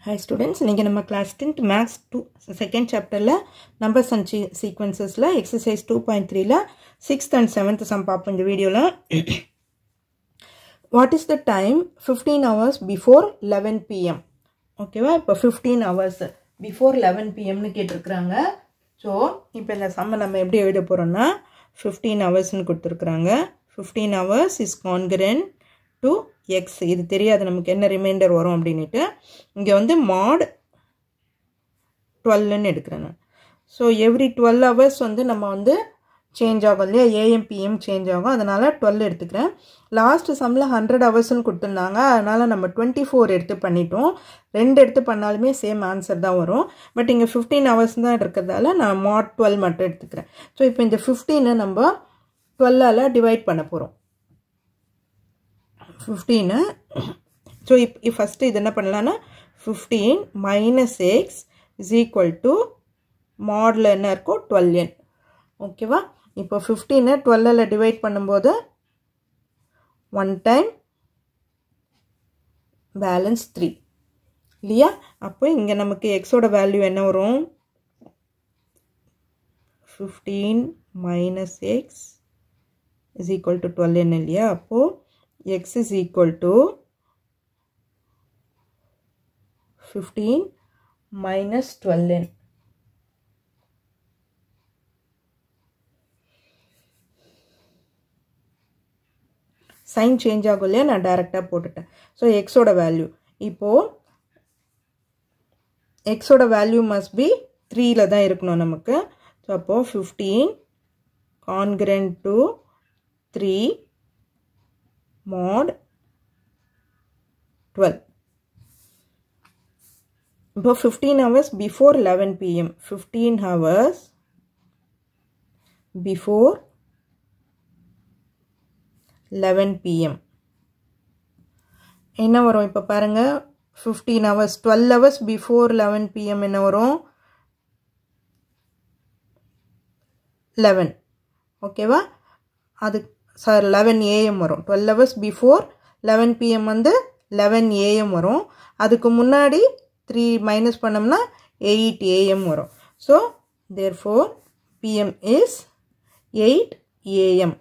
Hi students, இன்னைக்கு நம்ம class 10th maths 2 second chapterல numbers and sequencesல exercise 2.3ல 6th and 7th sum பார்ப்போம் இந்த வீடியோல. What is the time 15 hours before 11 pm? ஓகேவா, இப்போ 15 hours before 11 pm னு கேட்டிருக்காங்க. ஸோ இப்போ இந்த சம்மை நம்ம எப்படி எழுத போகிறோம்னா 15 ஹவர்ஸ்னு கொடுத்துருக்குறாங்க. 15 hours is congruent to x. இது தெரியாது நமக்கு என்ன ரிமைண்டர் வரும் அப்படின்ட்டு. இங்கே வந்து mod 12ன்னு எடுக்கிறேன் நான். ஸோ எவ்ரி 12 hours வந்து நம்ம வந்து சேஞ்ச் ஆகும் இல்லையா, ஏஎம் பிஎம் சேஞ்ச் ஆகும், அதனால் 12 எடுத்துக்கிறேன். லாஸ்ட் சம்மில் 100 ஹவர்ஸ்ன்னு கொடுத்துருந்தாங்க, அதனால் நம்ம 24 எடுத்து பண்ணிட்டோம். 2 எடுத்து பண்ணாலுமே சேம் ஆன்சர் தான் வரும். பட் இங்கே 15 ஹவர்ஸ் தான் இருக்கிறதால நான் mod 12 மட்டும் எடுத்துக்கிறேன். ஸோ இப்போ இந்த 15 நம்ம 12ஆல் டிவைட் பண்ண போகிறோம். 15. ஸோ இப்போ ஃபஸ்ட்டு இது என்ன பண்ணலான்னா 15 minus x is equal to மாடில் என்ன இருக்கும் 12n. ஓகேவா, இப்போ 15 12ஆல் டிவைட் பண்ணும்போது 1 டைம் பேலன்ஸ் 3 இல்லையா. அப்போ இங்கே நமக்கு எக்ஸோட வேல்யூ என்ன வரும், 15 minus x is equal to 12n இல்லையா. அப்போது x is equal to 15 minus 12n. Sign change ஆகும் இல்லையா, நான் டைரெக்டாக போட்டுட்டேன். ஸோ எக்ஸோட வேல்யூ இப்போது எக்ஸோட வேல்யூ மஸ்ட் பி 3ல தான் இருக்கணும் நமக்கு. ஸோ அப்போது 15 congruent to 3 mod 12. இப்போ 15 hours before 11 pm. 15 hours before 11 pm என்ன வரும் இப்போ பாருங்க, 15 hours 12 hours before 11 pm என்ன வரும் 11. ஓகேவா, அது சார் 11 am வரும். 12 hours before 11 pm வந்து 11 am வரும். அதுக்கு முன்னாடி 3 மைனஸ் பண்ணோம்னா 8 am வரும். So therefore pm is 8 am.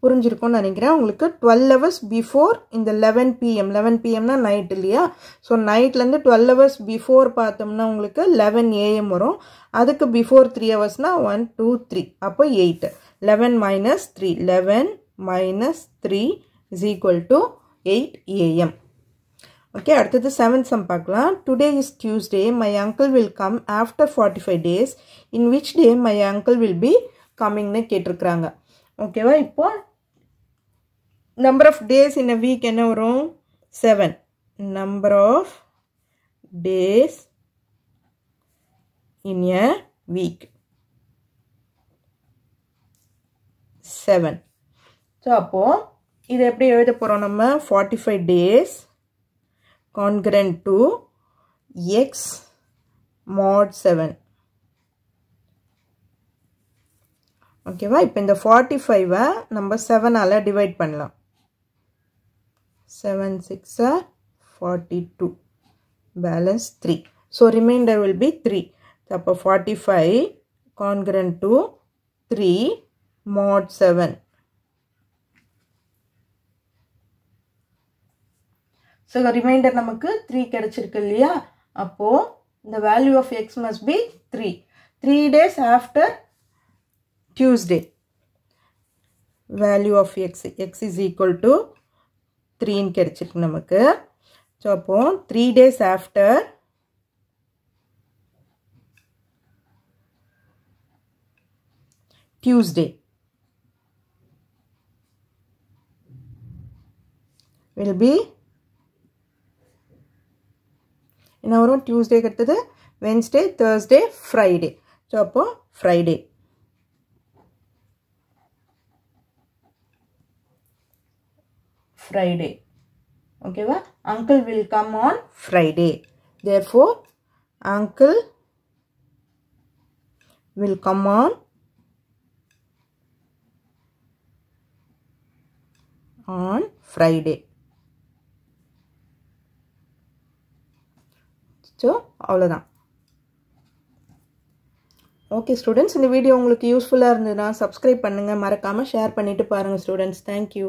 புரிஞ்சிருக்கும்னு நினைக்கிறேன் உங்களுக்கு. 12 hours பிஃபோர் இந்த 11 pm. 11 pmனா நைட் இல்லையா. ஸோ நைட்லேருந்து 12 hours பிஃபோர் பார்த்தோம்னா உங்களுக்கு 11 am வரும். அதுக்கு பிஃபோர் 3 ஹவர்ஸ்னால் 1 2 3, அப்போ 8. 11 minus 3, 11 minus 3 is equal to 8 am. Okay, அடுத்தது 7th sum பார்க்கலாம். Today is Tuesday. My uncle will come after 45 days. In which day my uncle will be comingன்னு கேட்டிருக்கிறாங்க. ஓகேவா, இப்போ number of days in a week என்ன வரும் 7. Number of days in a week 7. So அப்போது இதை எப்படி எழுத போகிறோம் நம்ம, 45 days congruent to x mod 7. ஓகேவா, இப்போ இந்த 45 நம்ம 7ஆல் டிவைட் பண்ணலாம். 7 6 42 balance 3. So remainder will be 3. அப்போ 45 congruent to 3 mod 7. So remainder நமக்கு 3 கிடைச்சிருக்கு இல்லையா. அப்போது இந்த value of x must be 3. 3 days after Tuesday. Value of x is equal to 3 கிடைச்சிருக்கு நமக்கு. ஸோ அப்போ 3 days after Tuesday will be என்ன வரும், Tuesday அடுத்தது Wednesday, Thursday, Friday. ஸோ அப்போ Friday. Friday. ஓகேவா, uncle will come on Friday. Therefore uncle will come on Friday. So அவ்வளோதான். Okay students, இந்த வீடியோ உங்களுக்கு யூஸ்ஃபுல்லாக இருந்ததுன்னா சப்ஸ்கிரைப் பண்ணுங்கள், மறக்காமல் ஷேர் பண்ணிவிட்டு பாருங்கள் ஸ்டூடெண்ட்ஸ். தேங்க்யூ.